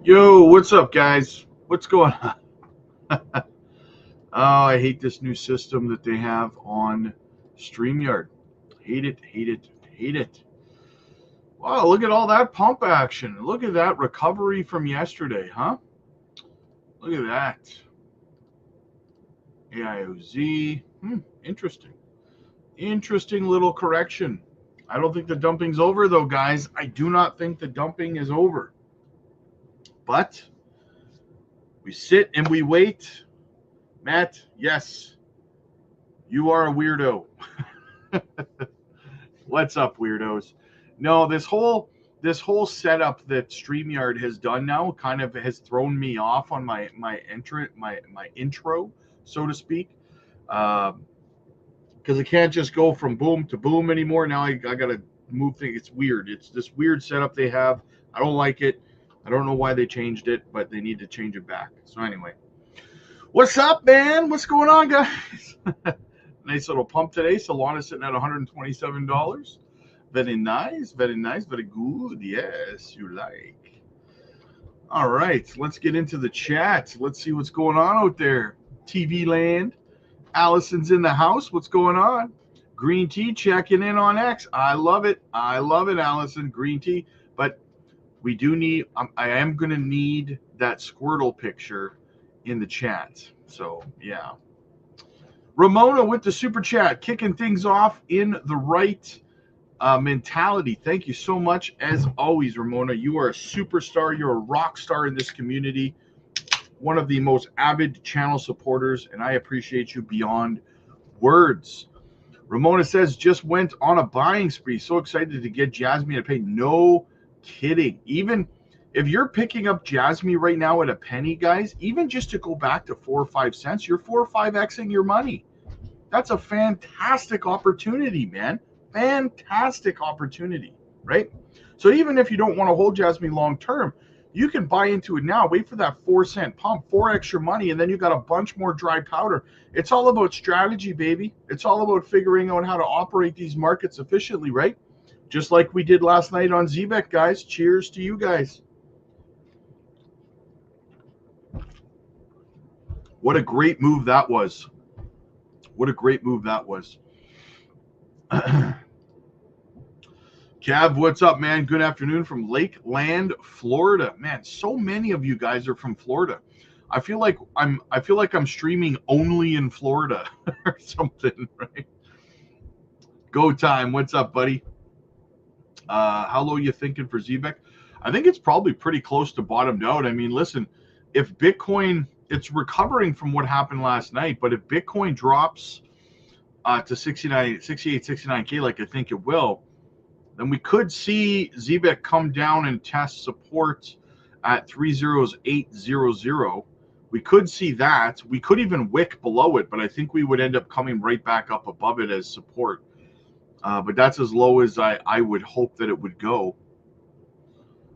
Yo, what's up, guys? What's going on? Oh, I hate this new system that they have on StreamYard. Hate it, hate it, hate it. Wow, look at all that pump action. Look at that recovery from yesterday, huh? Look at that. AIOZ. Interesting. Interesting little correction. I don't think the dumping's over, though, guys. I do not think the dumping is over. But we sit and we wait. Matt, yes, you are a weirdo. What's up, weirdos? No, this whole setup that StreamYard has done now kind of has thrown me off on my intro, so to speak. Because I can't just go from boom to boom anymore. Now I gotta move things. It's weird. It's this weird setup they have. I don't like it. I don't know why they changed it, but they need to change it back. So anyway, what's up, man? What's going on, guys? Nice little pump today. Solana sitting at $127. Very nice, very nice, very good. Yes, you like. All right, let's get into the chat. Let's see what's going on out there. TV land. Allison's in the house. What's going on? Green tea checking in on X. I love it. I love it, Allison. Green tea. But we do need, I am going to need that Squirtle picture in the chat. So, yeah. Ramona with the super chat, kicking things off in the right mentality. Thank you so much. As always, Ramona, you are a superstar. You're a rock star in this community. One of the most avid channel supporters, and I appreciate you beyond words. Ramona says, just went on a buying spree. So excited to get Jasmine to pay. No kidding. Even if you're picking up Jasmine right now at a penny, guys, even just to go back to 4 or 5 cents, you're 4 or 5xing your money. That's a fantastic opportunity, man. Fantastic opportunity, right? So even if you don't want to hold Jasmine long term, you can buy into it now. Wait for that 4-cent pump, 4x your money, and then you got a bunch more dry powder. It's all about strategy, baby. It's all about figuring out how to operate these markets efficiently, right? Just like we did last night on Zebec, guys. Cheers to you guys. What a great move that was. What a great move that was. Cav, what's up, man? Good afternoon from Lakeland, Florida. Man, so many of you guys are from Florida. I feel like I'm streaming only in Florida or something, right? Go time. What's up, buddy? How low you thinking for Zebec? I think it's probably pretty close to bottomed out. I mean, listen, if Bitcoin, it's recovering from what happened last night, but if Bitcoin drops to 68, 69K, like I think it will, then we could see Zebec come down and test support at 30800. We could see that. We could even wick below it, but I think we would end up coming right back up above it as support. But that's as low as I would hope that it would go.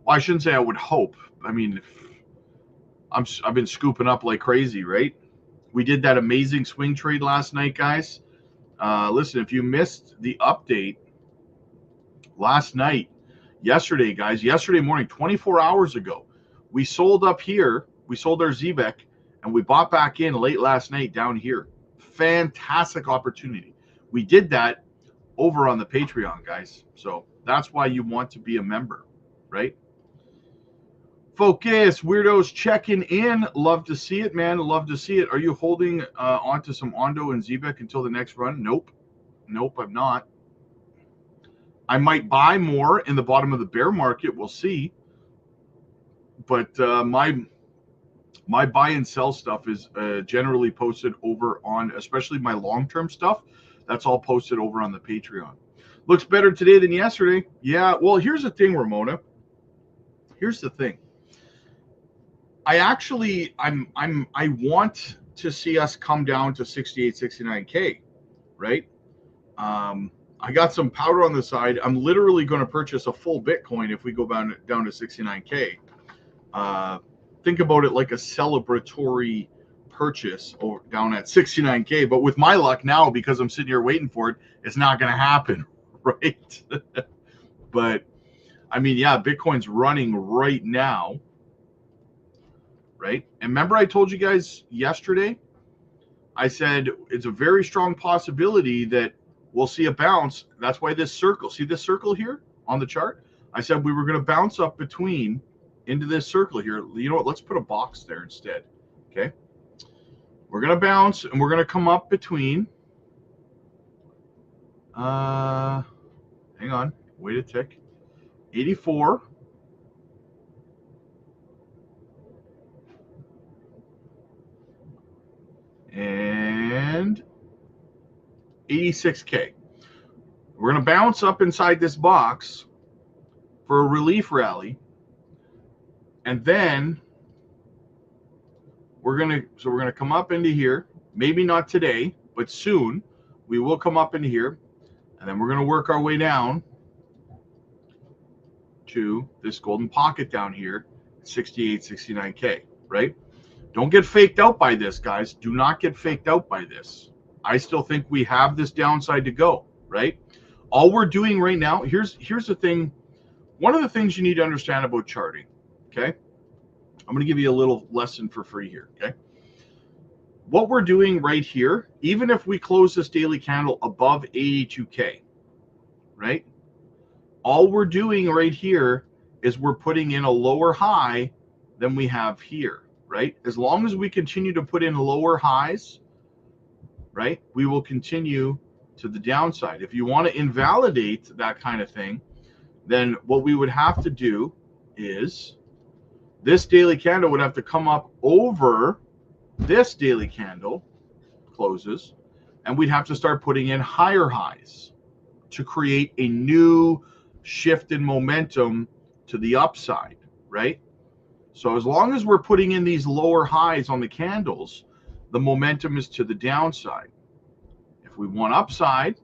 Well, I shouldn't say I would hope. I mean, I've been scooping up like crazy, right? We did that amazing swing trade last night, guys. Listen, if you missed the update last night, yesterday, guys, yesterday morning, 24 hours ago, we sold up here. We sold our Zebec, and we bought back in late last night down here. Fantastic opportunity. We did that over on the Patreon, guys. So that's why you want to be a member, right? Focus, weirdos checking in. Love to see it, man. Love to see it. Are you holding onto some Ondo and Zebec until the next run? Nope. Nope, I'm not. I might buy more in the bottom of the bear market. We'll see. But my buy and sell stuff is generally posted over on, especially my long-term stuff. That's all posted over on the Patreon. Looks better today than yesterday. Yeah. Well, here's the thing, Ramona. Here's the thing. I want to see us come down to 68, 69K, right? I got some powder on the side. I'm literally going to purchase a full Bitcoin if we go down to 69K. Think about it like a celebratory purchase or down at 69K. But with my luck now, because I'm sitting here waiting for it, it's not going to happen, right? But I mean, yeah, Bitcoin's running right now right? And remember I told you guys yesterday, I said it's a very strong possibility that we'll see a bounce. That's why this circle, see this circle here on the chart? I said we were going to bounce up between into this circle here. You know what? Let's put a box there instead. Okay. We're going to bounce and we're going to come up between. Hang on. Wait a tick. 84. And 86K. We're going to bounce up inside this box for a relief rally. And then we're going to come up into here. Maybe not today, but soon we will come up into here. And then we're going to work our way down to this golden pocket down here, 68, 69K, right? Don't get faked out by this, guys. Do not get faked out by this. I still think we have this downside to go, right? All we're doing right now, here's the thing. One of the things you need to understand about charting, okay? I'm going to give you a little lesson for free here, okay? What we're doing right here, even if we close this daily candle above 82K, right? All we're doing right here is we're putting in a lower high than we have here, right? As long as we continue to put in lower highs, right, we will continue to the downside. If you want to invalidate that kind of thing, then what we would have to do is this daily candle would have to come up over this daily candle closes, and we'd have to start putting in higher highs to create a new shift in momentum to the upside, right? So as long as we're putting in these lower highs on the candles, the momentum is to the downside. If we want upside,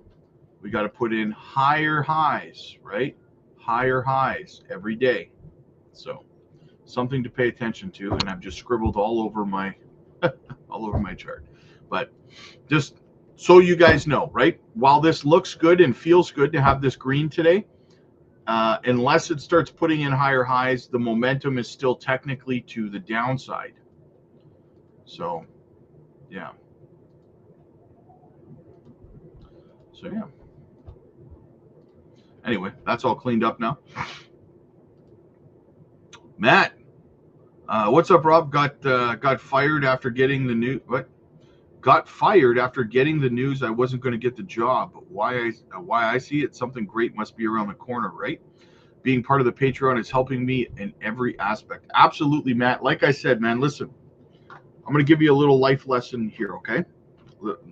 we got to put in higher highs, right? Higher highs every day. So something to pay attention to, and I've just scribbled all over my chart. But just so you guys know, right? While this looks good and feels good to have this green today, unless it starts putting in higher highs, the momentum is still technically to the downside. So, yeah. So, yeah. Anyway, that's all cleaned up now. Matt, what's up, Rob? Got fired after getting the news. What? Got fired after getting the news I wasn't going to get the job. Why I see it, something great must be around the corner, right? Being part of the Patreon is helping me in every aspect. Absolutely, Matt. Like I said, man, listen, I'm going to give you a little life lesson here, okay?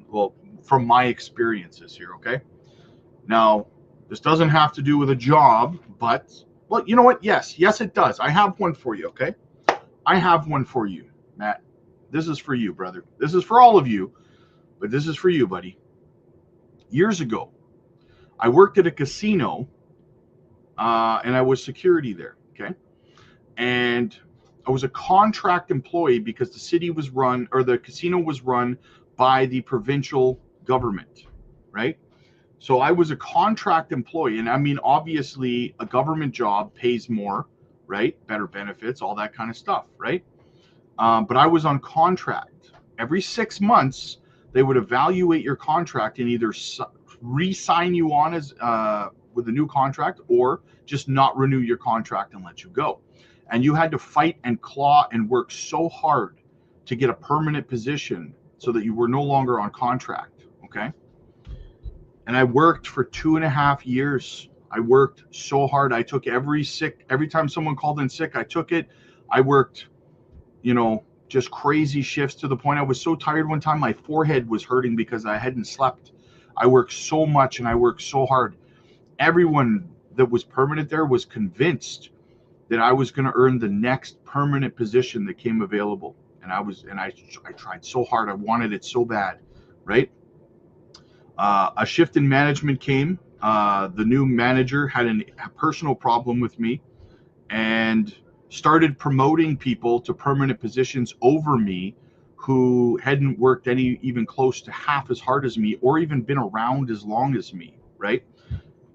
Well, from my experiences here, okay? Now, this doesn't have to do with a job, but, well, you know what? Yes, it does. I have one for you, okay? I have one for you, Matt. This is for you, brother. This is for all of you, but this is for you, buddy. Years ago, I worked at a casino, and I was security there, okay? And I was a contract employee because the city was run, or the casino was run by the provincial government, right? So I was a contract employee, and I mean, obviously, a government job pays more, right? Better benefits, all that kind of stuff, right? But I was on contract. Every 6 months, they would evaluate your contract and either re-sign you on as with a new contract or just not renew your contract and let you go. And you had to fight and claw and work so hard to get a permanent position so that you were no longer on contract, okay? And I worked for 2.5 years. I worked so hard. I took every time someone called in sick, I took it. I worked, just crazy shifts to the point I was so tired one time, my forehead was hurting because I hadn't slept. I worked so much and I worked so hard. Everyone that was permanent there was convinced that I was going to earn the next permanent position that came available. And I tried so hard. I wanted it so bad, right? A shift in management came. The new manager had a personal problem with me and started promoting people to permanent positions over me who hadn't worked even close to half as hard as me or even been around as long as me, right?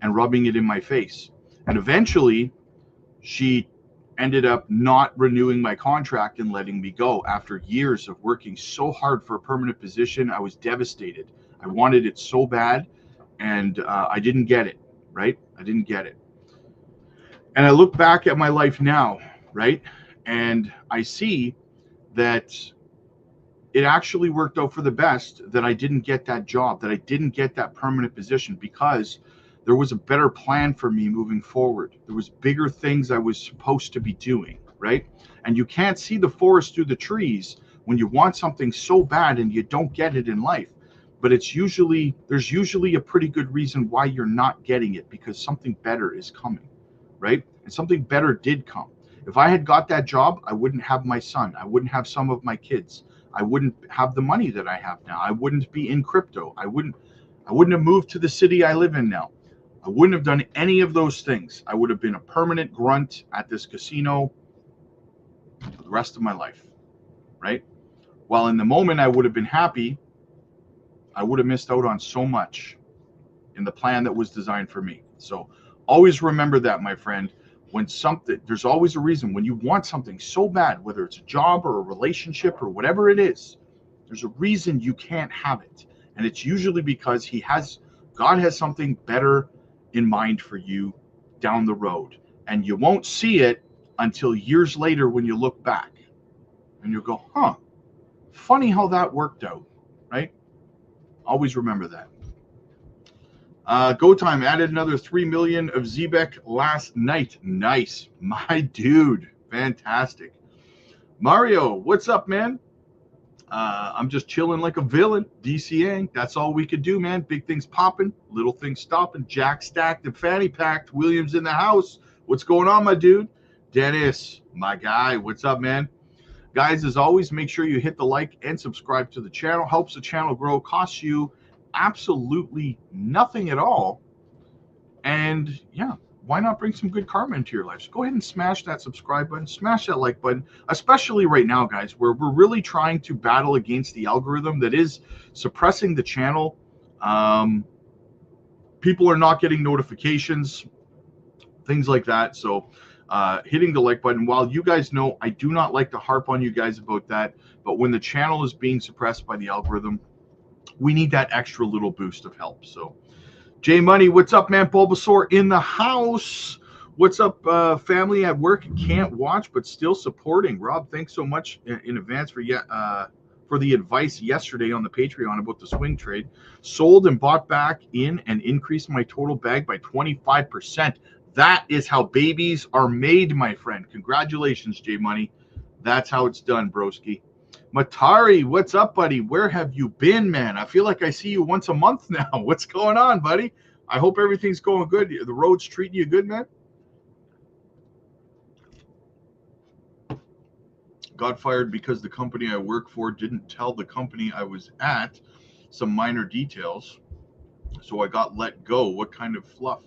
And rubbing it in my face. And eventually she ended up not renewing my contract and letting me go after years of working so hard for a permanent position. I was devastated. I wanted it so bad, and I didn't get it, right? I didn't get it. And I look back at my life now, right? And I see that it actually worked out for the best that I didn't get that job, that I didn't get that permanent position, because there was a better plan for me moving forward. There was bigger things I was supposed to be doing, right? And you can't see the forest through the trees when you want something so bad and you don't get it in life. But there's usually a pretty good reason why you're not getting it, because something better is coming, right? And something better did come. If I had got that job, I wouldn't have my son. I wouldn't have some of my kids. I wouldn't have the money that I have now. I wouldn't be in crypto. I wouldn't have moved to the city I live in now. I wouldn't have done any of those things. I would have been a permanent grunt at this casino for the rest of my life, right? While in the moment I would have been happy, I would have missed out on so much in the plan that was designed for me. So always remember that, my friend. There's always a reason. When you want something so bad, whether it's a job or a relationship or whatever it is, there's a reason you can't have it. And it's usually because God has something better in mind for you down the road. And you won't see it until years later when you look back. And you'll go, huh, funny how that worked out, right? Always remember that. Go Time added another 3 million of Zebec last night. Nice. My dude. Fantastic. Mario, what's up, man? I'm just chilling like a villain, DCing. That's all we could do, man. Big things popping, little things stopping. Jack stacked and fanny packed. Williams in the house. What's going on, my dude? Dennis, my guy. What's up, man? Guys, as always, make sure you hit the like and subscribe to the channel. Helps the channel grow. Costs you absolutely nothing at all. And yeah, why not bring some good karma into your life? So go ahead and smash that subscribe button, smash that like button, especially right now, guys, where we're really trying to battle against the algorithm that is suppressing the channel. People are not getting notifications, things like that. So hitting the like button, while you guys know I do not like to harp on you guys about that, but when the channel is being suppressed by the algorithm, we need that extra little boost of help. So J Money, what's up, man? Bulbasaur in the house. What's up, family at work? Can't watch, but still supporting. Rob, thanks so much in advance for the advice yesterday on the Patreon about the swing trade. Sold and bought back in and increased my total bag by 25%. That is how babies are made, my friend. Congratulations, J Money. That's how it's done, broski. Matari, what's up, buddy? Where have you been, man? I feel like I see you once a month now. What's going on, buddy? I hope everything's going good. The road's treating you good, man? Got fired because the company I work for didn't tell the company I was at some minor details, so I got let go. What kind of fluff?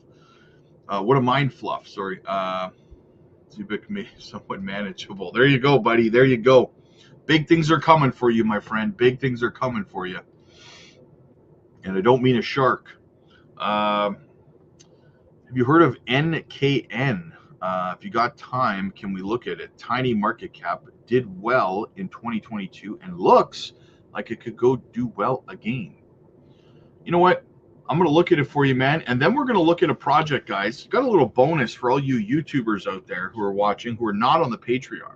What a mind fluff, sorry. Zebec made somewhat manageable. There you go, buddy. There you go. Big things are coming for you, my friend. Big things are coming for you. And I don't mean a shark. Have you heard of NKN? If you got time, can we look at it? Tiny market cap, did well in 2022 and looks like it could go do well again. You know what? I'm going to look at it for you, man. And then we're going to look at a project, guys. Got a little bonus for all you YouTubers out there who are watching, who are not on the Patreon.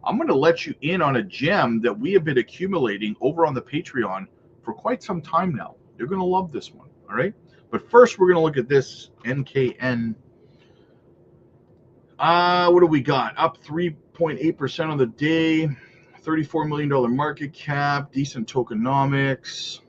I'm going to let you in on a gem that we have been accumulating over on the Patreon for quite some time now. You're going to love this one, all right? But first, we're going to look at this NKN. What do we got? Up 3.8% on the day, $34 million market cap, decent tokenomics.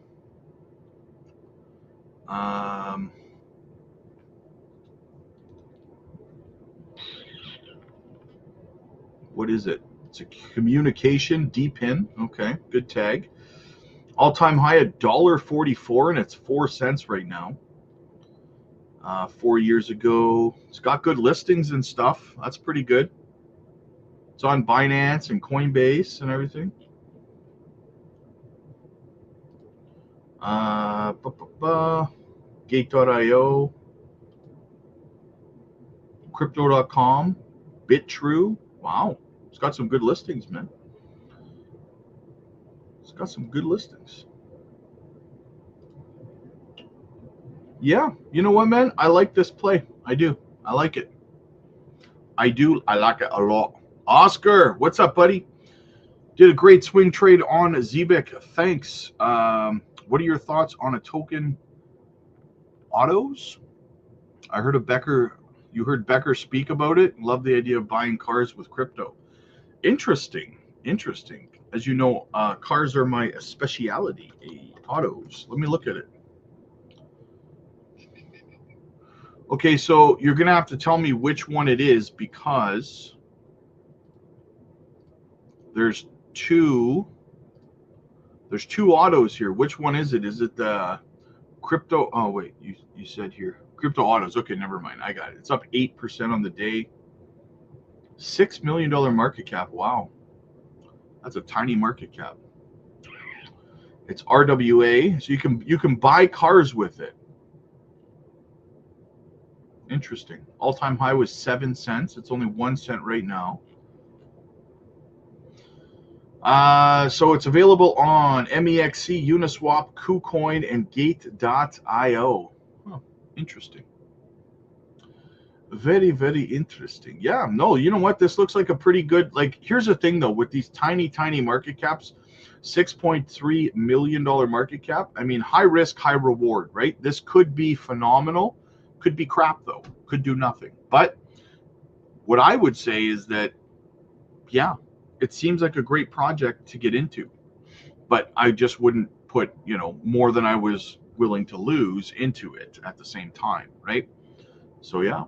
What is it? It's a communication D-pin. Okay, good tag. All-time high $1.44, and it's 4 cents right now. 4 years ago. It's got good listings and stuff. That's pretty good. It's on Binance and Coinbase and everything. Gate.io. Crypto.com. BitTrue. Wow. It's got some good listings, man. It's got some good listings. Yeah, you know what, man? I like this play. I do. I like it. I do. I like it a lot. Oscar, what's up, buddy? Did a great swing trade on Zebec. Thanks. What are your thoughts on a token autos? I heard of Becker. You heard Becker speak about it. Love the idea of buying cars with crypto. Interesting. Interesting. As you know, cars are my specialty. Autos. Let me look at it. Okay, so you're gonna have to tell me which one it is because there's two autos here. Which one is it? Is it the crypto? Oh wait, you said here crypto autos. Okay, never mind. I got it. It's up 8% on the day. $6 million market cap. Wow, that's a tiny market cap. It's RWA, so you can buy cars with it. Interesting. All-time high was 7 cents. It's only 1 cent right now. So it's available on MEXC, Uniswap, KuCoin, and Gate.io. Huh, interesting. Very, very interesting. Yeah, no, you know what? This looks like a pretty good, like, here's the thing, though, with these tiny, tiny market caps, $6.3 million market cap. I mean, high risk, high reward, right? This could be phenomenal. Could be crap, though. Could do nothing. But what I would say is that, yeah, it seems like a great project to get into. But I just wouldn't put, more than I was willing to lose into it at the same time, right? So, yeah,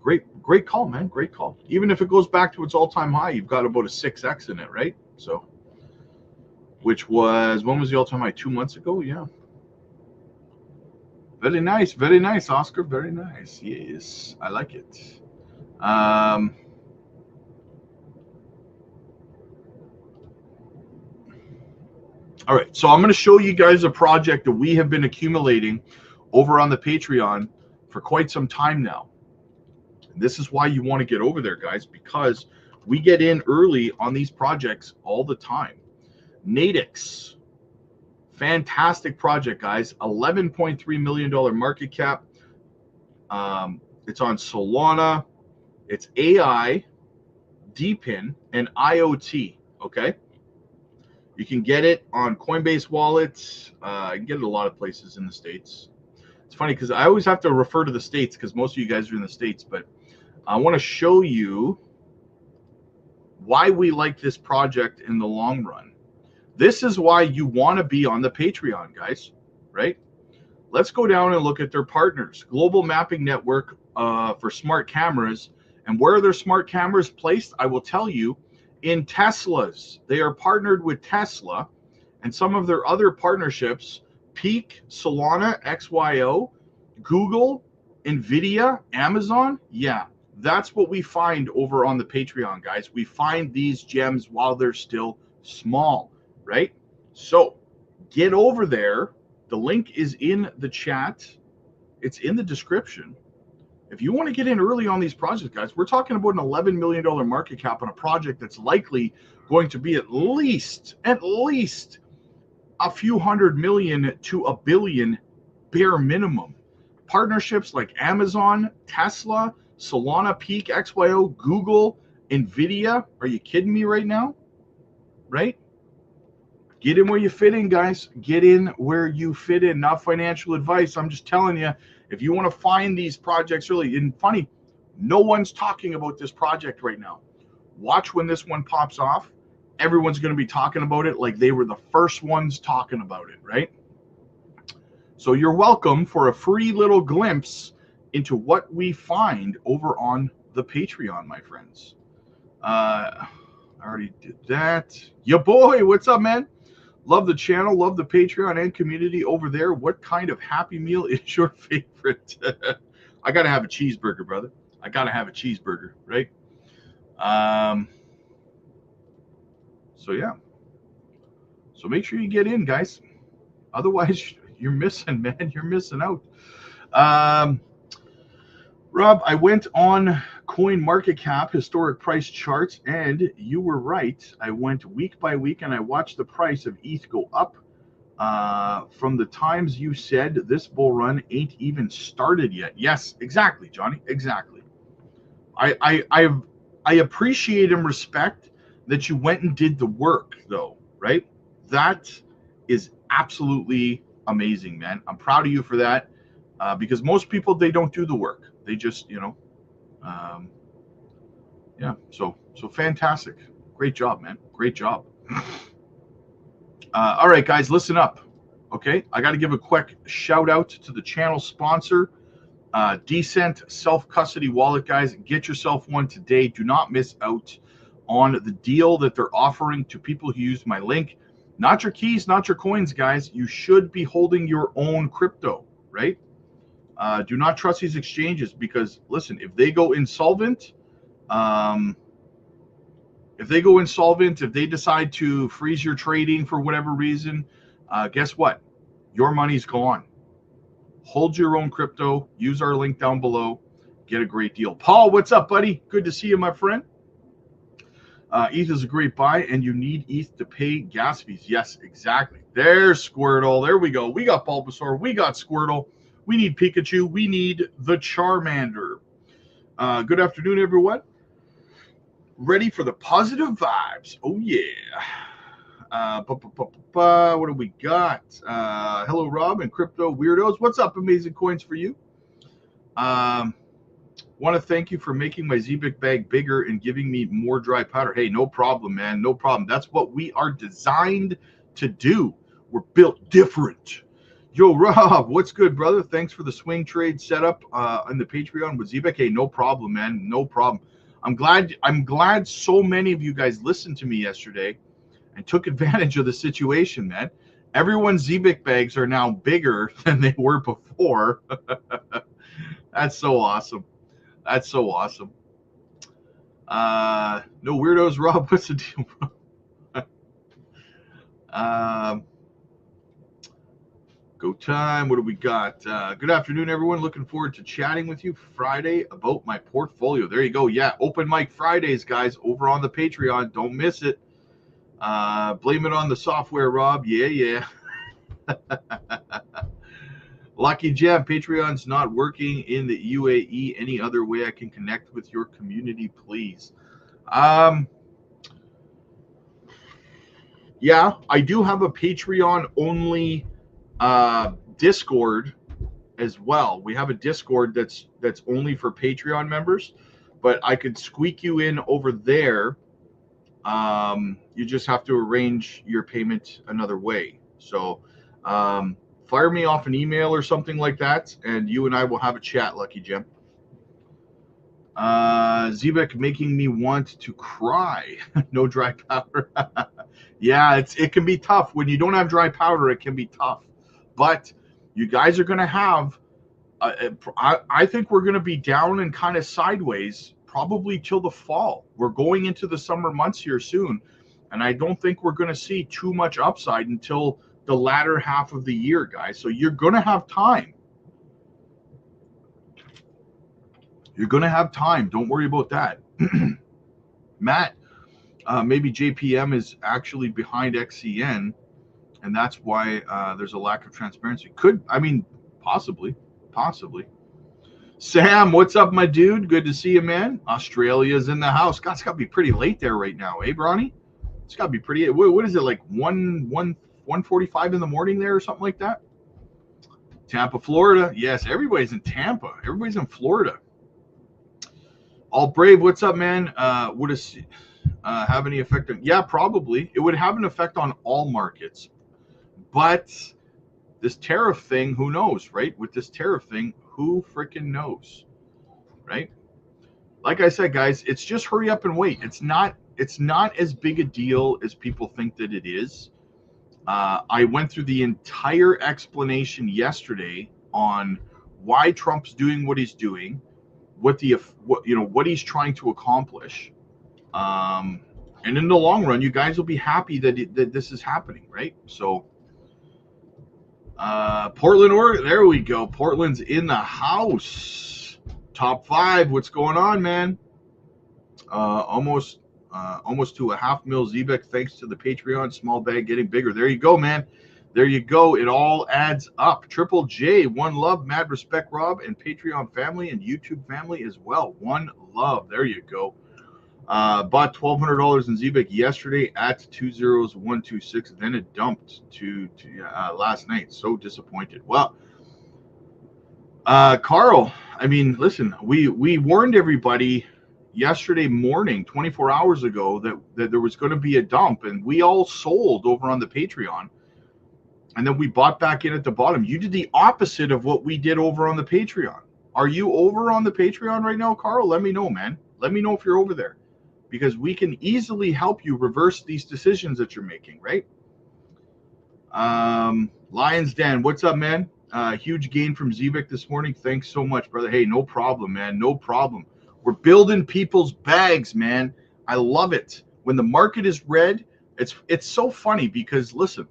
great call, man. Great call. Even if it goes back to its all-time high, you've got about a 6x in it, right? So, which was, when was the all-time high? 2 months ago? Yeah. Very nice, Oscar. Very nice. Yes, I like it. All right, so I'm going to show you guys a project that we have been accumulating over on the Patreon for quite some time now. And this is why you want to get over there, guys, because we get in early on these projects all the time. Nadix. Fantastic project, guys. $11.3 million market cap. It's on Solana. It's AI, DPIN, and IoT. Okay. You can get it on Coinbase wallets. You can get it a lot of places in the States. It's funny because I always have to refer to the States because most of you guys are in the States, but I want to show you why we like this project in the long run. This is why you want to be on the Patreon, guys, right? Let's go down and look at their partners. Global Mapping Network for smart cameras. And where are their smart cameras placed? I will tell you, in Teslas. They are partnered with Tesla and some of their other partnerships, Peak, Solana, XYO, Google, NVIDIA, Amazon. Yeah, that's what we find over on the Patreon, guys. We find these gems while they're still small. Right? So get over there. The link is in the chat. It's in the description. If you want to get in early on these projects, guys, we're talking about an $11 million market cap on a project that's likely going to be at least a few hundred million to $1 billion bare minimum. Partnerships like Amazon, Tesla, Solana, Peak, XYO, Google, NVIDIA. Are you kidding me right now? Right? Get in where you fit in, guys. Get in where you fit in. Not financial advice. I'm just telling you, if you want to find these projects early, and funny, no one's talking about this project right now. Watch when this one pops off. Everyone's going to be talking about it like they were the first ones talking about it, right? So you're welcome for a free little glimpse into what we find over on the Patreon, my friends. I already did that. Ya boy, what's up, man? Love the channel, love the Patreon and community over there. What kind of Happy Meal is your favorite? I got to have a cheeseburger, brother. I got to have a cheeseburger, right? So, yeah. So make sure you get in, guys. Otherwise, you're missing, man. You're missing out. Rob, I went on coin market cap, historic price charts, and you were right. I went week by week and I watched the price of ETH go up from the times you said this bull run ain't even started yet. Yes, exactly, Johnny, exactly. I appreciate and respect that you went and did the work, though, right? That is absolutely amazing, man. I'm proud of you for that, because most people, they don't do the work. They just, yeah. So fantastic. Great job, man. Great job. All right, guys, listen up. Okay, I got to give a quick shout out to the channel sponsor, Decent Self-Custody Wallet, guys. Get yourself one today. Do not miss out on the deal that they're offering to people who use my link. Not your keys, not your coins, guys. You should be holding your own crypto, right? Do not trust these exchanges because, listen, if they go insolvent, if they decide to freeze your trading for whatever reason, guess what? Your money's gone. Hold your own crypto. Use our link down below. Get a great deal. Paul, what's up, buddy? Good to see you, my friend. ETH is a great buy, and you need ETH to pay gas fees. Yes, exactly. There's Squirtle. There we go. We got Bulbasaur. We got Squirtle. We need Pikachu. We need the Charmander. Good afternoon, everyone. Ready for the positive vibes. Oh, yeah. What do we got? Hello, Rob and Crypto Weirdos. What's up, Amazing Coins for you? Want to thank you for making my Zebec bag bigger and giving me more dry powder. Hey, no problem, man. No problem. That's what we are designed to do. We're built different. Yo, Rob, what's good, brother? Thanks for the swing trade setup on the Patreon with Zebec. Hey, no problem, man. No problem. I'm glad so many of you guys listened to me yesterday and took advantage of the situation, man. Everyone's Zebec bags are now bigger than they were before. That's so awesome. That's so awesome. No weirdos, Rob. What's the deal? Go time. What do we got? Good afternoon, everyone. Looking forward to chatting with you Friday about my portfolio. There you go. Yeah, open mic Fridays, guys, over on the Patreon. Don't miss it. Blame it on the software, Rob. Yeah. Lucky Jam, Patreon's not working in the UAE. Any other way I can connect with your community, please? Yeah, I do have a Patreon-only Discord as well. We have a Discord that's only for Patreon members, but I could squeak you in over there. You just have to arrange your payment another way. So fire me off an email or something like that, and you and I will have a chat, Lucky Gem. Zebec making me want to cry. No dry powder. Yeah, it can be tough. When you don't have dry powder, it can be tough. But you guys are going to have, I think we're going to be down and kind of sideways probably till the fall. We're going into the summer months here soon, and I don't think we're going to see too much upside until the latter half of the year, guys. So you're going to have time. You're going to have time. Don't worry about that. Matt, maybe JPM is actually behind XCN, and that's why there's a lack of transparency. Possibly. Sam, what's up, my dude? Good to see you, man. Australia's in the house. God, it's got to be pretty late there right now, eh, Bronny? It's got to be pretty. What is it, like 1:45 in the morning there or something like that? Tampa, Florida. Yes, everybody's in Tampa. Everybody's in Florida. All Brave, what's up, man? Would it have any effect on? Yeah, probably. It would have an effect on all markets. But this tariff thing, who knows, right? With this tariff thing, who freaking knows, right? Like I said, guys, it's just hurry up and wait. It's not as big a deal as people think that it is. I went through the entire explanation yesterday on why Trump's doing what he's doing, what he's trying to accomplish, and in the long run, you guys will be happy that this is happening, right? So, Portland, Oregon, there we go. Portland's in the house. top 5. What's going on, man? Almost to a 500,000 Zebec thanks to the Patreon. Small bag getting bigger. There you go, man. There you go. It all adds up. Triple J, one love, mad respect, Rob, and Patreon family and YouTube family as well. One love. There you go. Bought $1,200 in Zebec yesterday at 20126. Then it dumped to last night. So disappointed. Well, Carl, I mean, listen, we warned everybody yesterday morning, 24 hours ago, that there was going to be a dump, and we all sold over on the Patreon, and then we bought back in at the bottom. You did the opposite of what we did over on the Patreon. Are you over on the Patreon right now, Carl? Let me know, man. Let me know if you're over there, because we can easily help you reverse these decisions that you're making, right? Lions Den, what's up, man? Huge gain from Zebec this morning. Thanks so much, brother. Hey, no problem, man. No problem. We're building people's bags, man. I love it. When the market is red, it's so funny because, listen,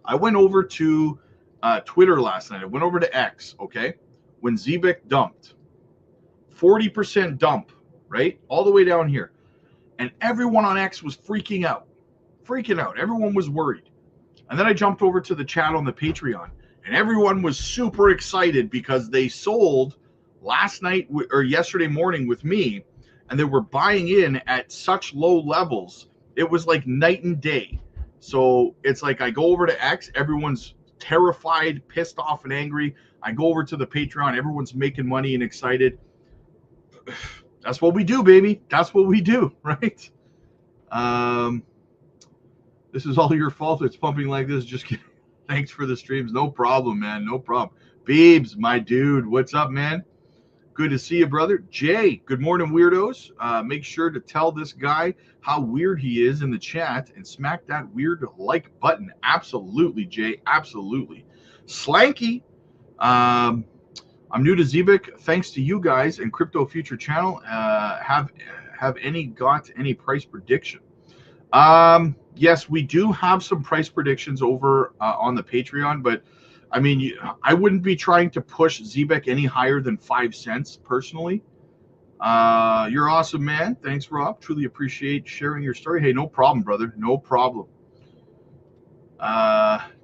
I went over to Twitter last night. I went over to X, okay? When Zebec dumped, 40% dump, right? All the way down here. And everyone on X was freaking out. Freaking out. Everyone was worried. And then I jumped over to the chat on the Patreon, and everyone was super excited because they sold last night or yesterday morning with me, and they were buying in at such low levels. It was like night and day. So it's like I go over to X, everyone's terrified, pissed off, and angry. I go over to the Patreon, everyone's making money and excited. That's what we do, baby. That's what we do, right? This is all your fault. It's pumping like this. Just kidding. Thanks for the streams. No problem, man. No problem. Beebs, my dude. What's up, man? Good to see you, brother. Jay, good morning, weirdos. Make sure to tell this guy how weird he is in the chat and smack that weird like button. Absolutely, Jay. Absolutely. Slanky, I'm new to Zebec. Thanks to you guys and Crypto Future Channel. Have got any price prediction? Yes, we do have some price predictions over on the Patreon, but I mean, I wouldn't be trying to push Zebec any higher than 5 cents personally. You're awesome, man. Thanks, Rob. Truly appreciate sharing your story. Hey, no problem, brother. No problem.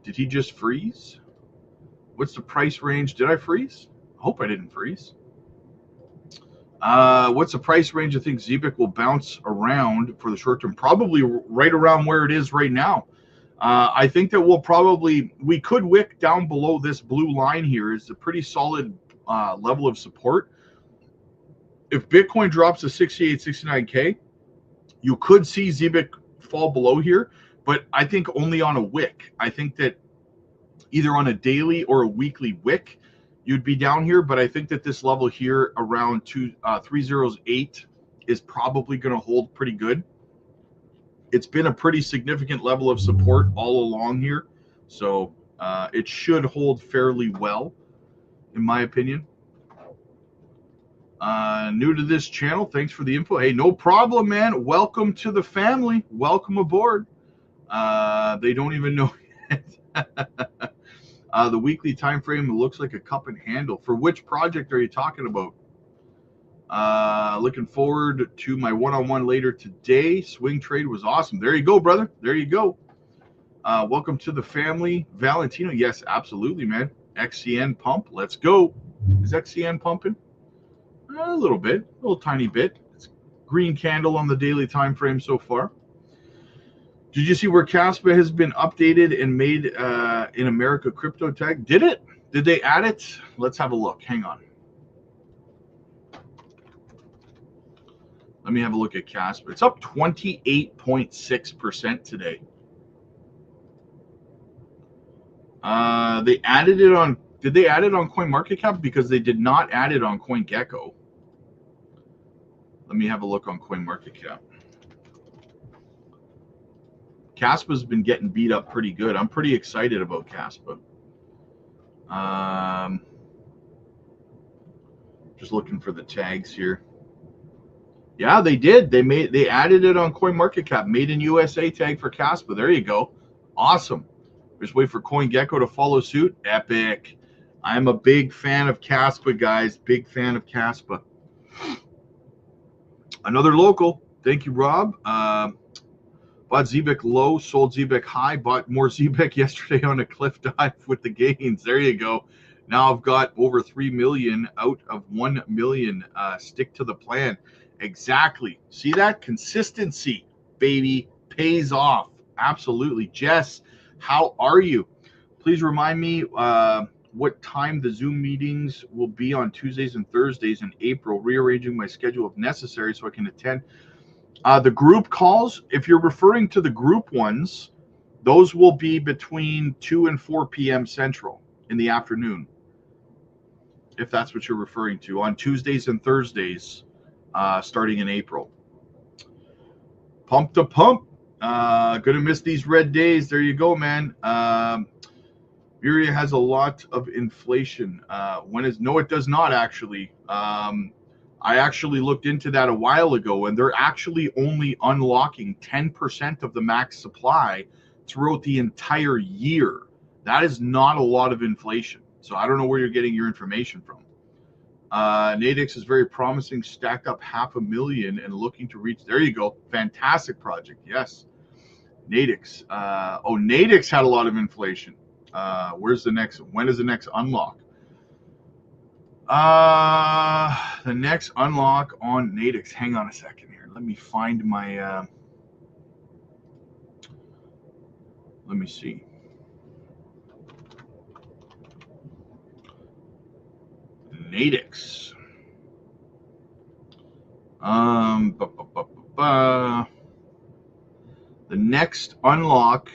Did he just freeze? What's the price range? Did I freeze? I hope I didn't freeze. What's the price range I think Zebec will bounce around for the short term? Probably right around where it is right now. I think that we could wick down below this blue line here. Is a pretty solid level of support. If Bitcoin drops to 68, 69K, you could see Zebec fall below here, but I think only on a wick. I think that either on a daily or a weekly wick, you'd be down here, but I think that this level here around 308 is probably going to hold pretty good. It's been a pretty significant level of support all along here, so it should hold fairly well, in my opinion. New to this channel, thanks for the info. Hey, no problem, man. Welcome to the family. Welcome aboard. They don't even know yet. The weekly time frame looks like a cup and handle. For which project are you talking about? Looking forward to my one-on-one later today. Swing trade was awesome. There you go, brother. There you go. Welcome to the family. Valentino, yes, absolutely, man. XCN pump. Let's go. Is XCN pumping? A little bit. A little tiny bit. It's green candle on the daily time frame so far. Did you see where Caspa has been updated and made in America crypto tag? Did it? Did they add it? Let's have a look. Hang on. Let me have a look at Caspa. It's up 28.6% today. They added it on. Did they add it on CoinMarketCap? Because they did not add it on CoinGecko. Let me have a look on CoinMarketCap. Caspa's been getting beat up pretty good. I'm pretty excited about Caspa. Just looking for the tags here. Yeah, they did. They added it on CoinMarketCap. Made in USA tag for Caspa. There you go. Awesome. Just wait for CoinGecko to follow suit. Epic. I'm a big fan of Caspa, guys. Big fan of Caspa. Another local. Thank you, Rob. Bought Zebec low, sold Zebec high, bought more Zebec yesterday on a cliff dive with the gains. There you go. Now I've got over 3 million out of 1 million. Stick to the plan. Exactly. See that? Consistency, baby, pays off. Absolutely. Jess, how are you? Please remind me what time the Zoom meetings will be on Tuesdays and Thursdays in April, rearranging my schedule if necessary so I can attend. The group calls, if you're referring to the group ones, those will be between 2 and 4 p.m. Central in the afternoon, if that's what you're referring to, on Tuesdays and Thursdays starting in April. Pump to pump. Gonna miss these red days. There you go, man. Urea has a lot of inflation. No, it does not actually. I actually looked into that a while ago, and they're actually only unlocking 10% of the max supply throughout the entire year. That is not a lot of inflation. So I don't know where you're getting your information from. Nadix is very promising, stacked up 500,000 and looking to reach. There you go. Fantastic project. Yes. Nadix. Nadix had a lot of inflation. When is the next unlock? The next unlock on Nadix. Hang on a second here. Let me find my. Let me see. Nadix. The next unlock.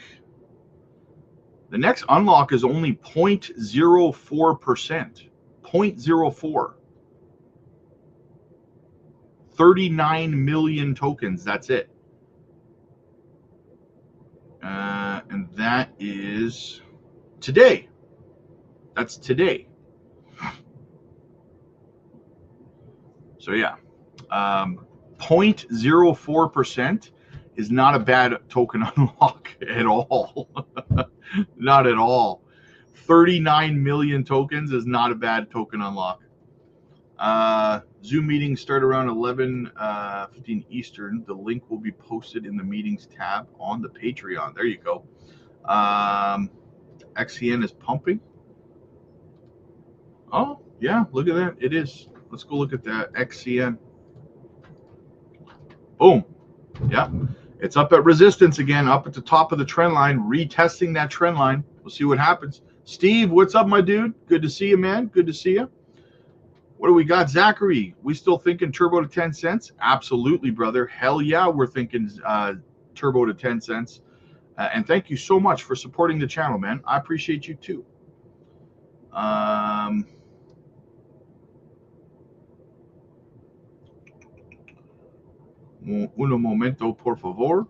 The next unlock is only 0.04%. 0.04. 39 million tokens. That's it. And that is today. That's today. So yeah, 0.04% is not a bad token unlock at all. Not at all. 39 million tokens is not a bad token unlock. Zoom meetings start around 11:15 Eastern. The link will be posted in the meetings tab on the Patreon. There you go. XCN is pumping. Oh, yeah, look at that. It is. Let's go look at that XCN. Boom. Yeah. It's up at resistance again, up at the top of the trend line, retesting that trend line. We'll see what happens. Steve, what's up, my dude? Good to see you, man. Good to see you. What do we got? Zachary, we still thinking turbo to 10 cents? Absolutely, brother. Hell yeah, we're thinking turbo to 10 cents. And thank you so much for supporting the channel, man. I appreciate you too. Uno momento, por favor.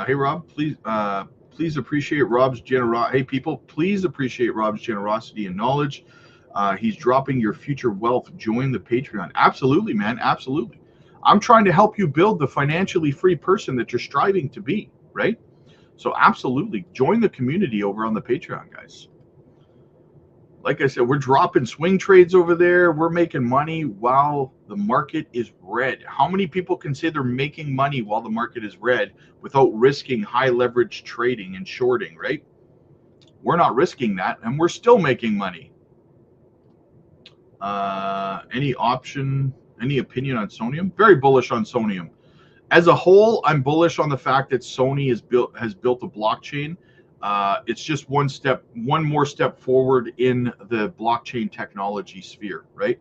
Hey, Rob, please appreciate Rob's generosity. Hey, people, please appreciate Rob's generosity and knowledge. He's dropping your future wealth. Join the Patreon. Absolutely, man. Absolutely. I'm trying to help you build the financially free person that you're striving to be, right? So absolutely, join the community over on the Patreon, guys. Like I said, we're dropping swing trades over there. We're making money while the market is red. How many people can say they're making money while the market is red without risking high leverage trading and shorting, right? We're not risking that, and we're still making money. Any opinion on Sonium? Very bullish on Sonium. As a whole, I'm bullish on the fact that Sony has built a blockchain. It's just one more step forward in the blockchain technology sphere, right?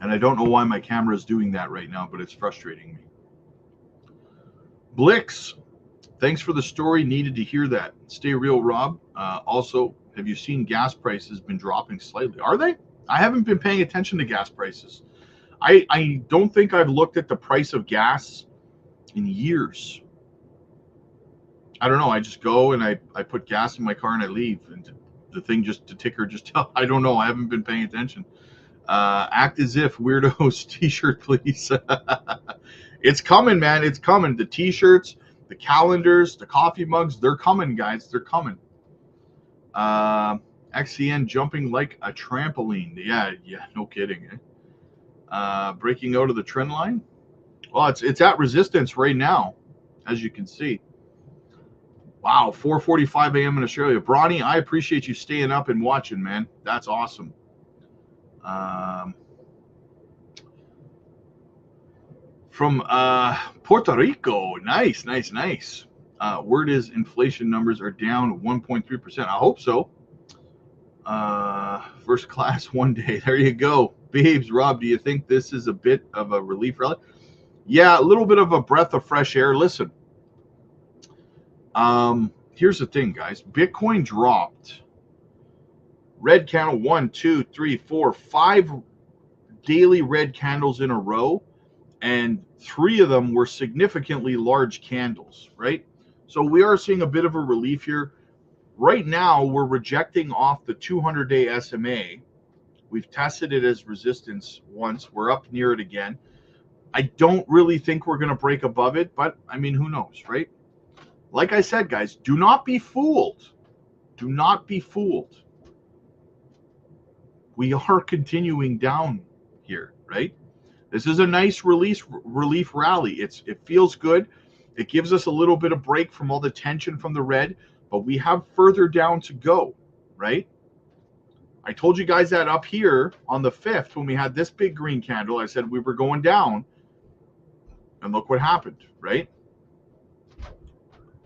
And I don't know why my camera is doing that right now, but it's frustrating me. Blix, thanks for the story. Needed to hear that. Stay real, Rob. Also, have you seen gas prices been dropping slightly? Are they? I haven't been paying attention to gas prices. I don't think I've looked at the price of gas in years. I don't know. I just go and I put gas in my car and I leave, and the thing the ticker just tell. I don't know. I haven't been paying attention. Act as if weirdos t-shirt, please. It's coming, man. It's coming. The t-shirts, the calendars, the coffee mugs, they're coming, guys. They're coming. XCN jumping like a trampoline. Yeah, no kidding. Breaking out of the trend line. Well, it's at resistance right now, as you can see. Wow, 4:45 a.m. in Australia. Bronny, I appreciate you staying up and watching, man. That's awesome. From Puerto Rico. Nice. Word is inflation numbers are down 1.3%. I hope so. First class one day. There you go. Babes, Rob, do you think this is a bit of a relief rally? Yeah, a little bit of a breath of fresh air. Listen, here's the thing, guys. Bitcoin dropped. Red candle, 1, 2, 3, 4, 5 daily red candles in a row, and 3 of them were significantly large candles, right? So we are seeing a bit of a relief here. Right now, we're rejecting off the 200-day SMA. We've tested it as resistance once. We're up near it again. I don't really think we're going to break above it, but I mean, who knows, right? Like I said, guys, do not be fooled. Do not be fooled. We are continuing down here, right? This is a nice relief rally. It feels good. It gives us a little bit of break from all the tension from the red, but we have further down to go, right? I told you guys that up here on the 5th when we had this big green candle. I said we were going down, and look what happened, right?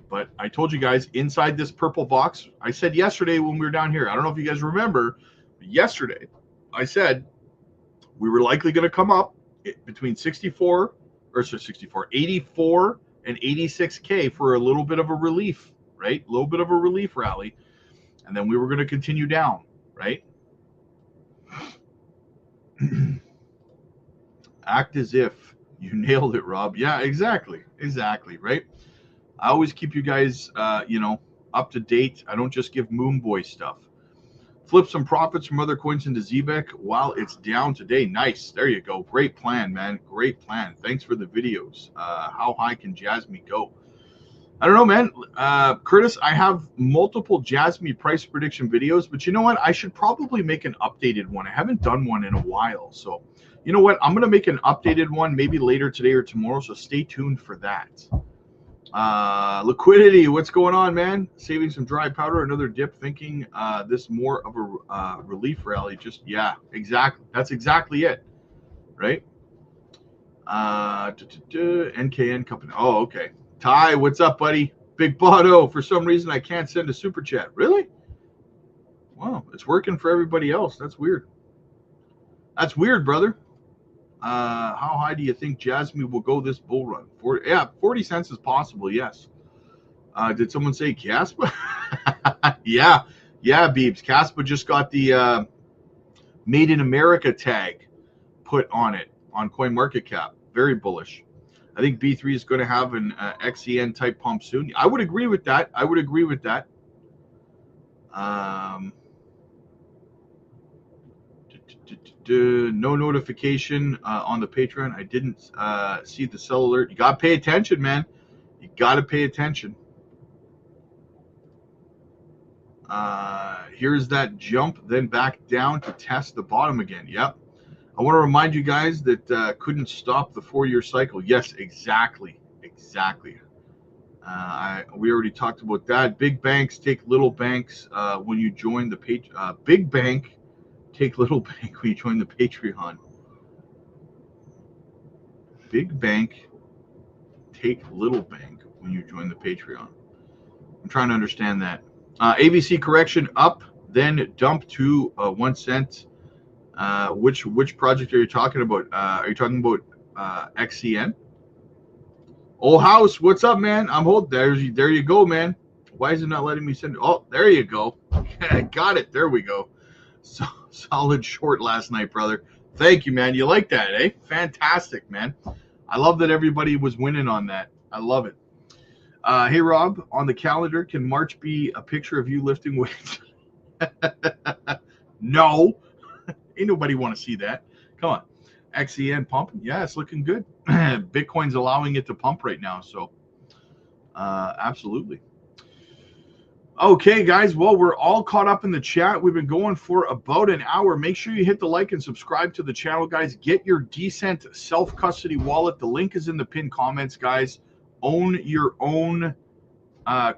But I told you guys inside this purple box, I said yesterday when we were down here, I don't know if you guys remember, but yesterday I said we were likely going to come up between 84 and 86K for a little bit of a relief, right? A little bit of a relief rally. And then we were going to continue down, right? Act as if you nailed it, Rob. Yeah, exactly, right? I always keep you guys, up to date. I don't just give Moon Boy stuff. Flip some profits from other coins into Zebec while it's down today. Nice. There you go. Great plan, man. Great plan. Thanks for the videos. How high can Jasmy go? I don't know, man. Curtis, I have multiple Jasmy price prediction videos, but you know what? I should probably make an updated one. I haven't done one in a while. So, you know what? I'm going to make an updated one maybe later today or tomorrow. So stay tuned for that. Liquidity, what's going on, man? Saving some dry powder, another dip, thinking this more of a relief rally. Just, yeah, exactly. That's exactly it, right? NKN company. Oh, okay. Ty, what's up, buddy? Big Botto. For some reason, I can't send a super chat. Really? Wow, it's working for everybody else. That's weird. That's weird, brother. How high do you think Jasmy will go this bull run? 40 cents is possible, yes. Did someone say Caspa? yeah, Beebs. Caspa just got the Made in America tag put on it on CoinMarketCap. Very bullish. I think B3 is going to have an XEN type pump soon. I would agree with that. No notification on the Patreon. I didn't see the sell alert. You got to pay attention, man. You got to pay attention. Here's that jump, then back down to test the bottom again. Yep. I want to remind you guys that couldn't stop the 4-year cycle. Yes, exactly. We already talked about that. Big banks take little banks when you join the big bank. Take little bank when you join the Patreon. Big bank, take little bank when you join the Patreon. I'm trying to understand that. ABC correction up, then dump to 1 cent. Which project are you talking about? Are you talking about XCN? Old House, what's up, man? I'm holding. There you go, man. Why is it not letting me send? Oh, there you go. Got it. There we go. So solid short last night, brother. Thank you, man. You like that, eh? Fantastic, man. I love that everybody was winning on that. I love it. Hey, Rob, on the calendar, can March be a picture of you lifting weights? No. Ain't nobody want to see that. Come on. XEN pumping. Yeah, it's looking good. Bitcoin's allowing it to pump right now. So absolutely. Okay, guys. Well, we're all caught up in the chat. We've been going for about an hour. Make sure you hit the like and subscribe to the channel, guys. Get your decent self-custody wallet. The link is in the pinned comments, guys. Own your own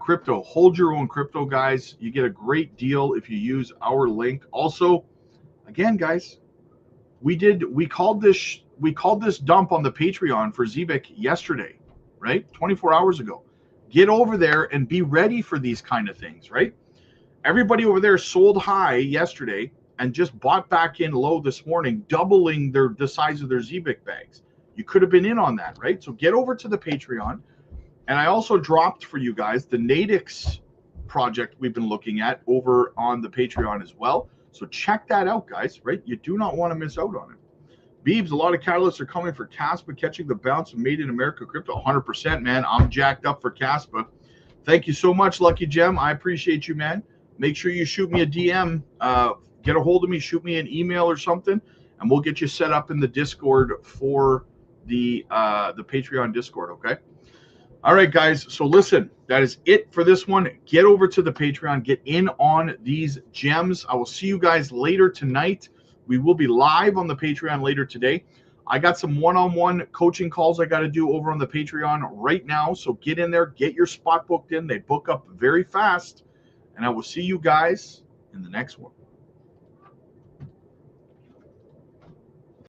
crypto. Hold your own crypto, guys. You get a great deal if you use our link. Also, again, guys, we called this dump on the Patreon for Zebec yesterday, right? 24 hours ago. Get over there and be ready for these kind of things, right? Everybody over there sold high yesterday and just bought back in low this morning, doubling the size of their Zebec bags. You could have been in on that, right? So get over to the Patreon. And I also dropped for you guys the Nadix project we've been looking at over on the Patreon as well. So check that out, guys, right? You do not want to miss out on it. Beebs, a lot of catalysts are coming for Caspa, catching the bounce of Made in America crypto. 100%, man. I'm jacked up for Caspa. Thank you so much, Lucky Gem. I appreciate you, man. Make sure you shoot me a DM. Get a hold of me. Shoot me an email or something, and we'll get you set up in the Discord for the Patreon Discord, okay? All right, guys. So listen, that is it for this one. Get over to the Patreon. Get in on these gems. I will see you guys later tonight. We will be live on the Patreon later today. I got some one-on-one coaching calls I got to do over on the Patreon right now. So get in there, get your spot booked in. They book up very fast. And I will see you guys in the next one.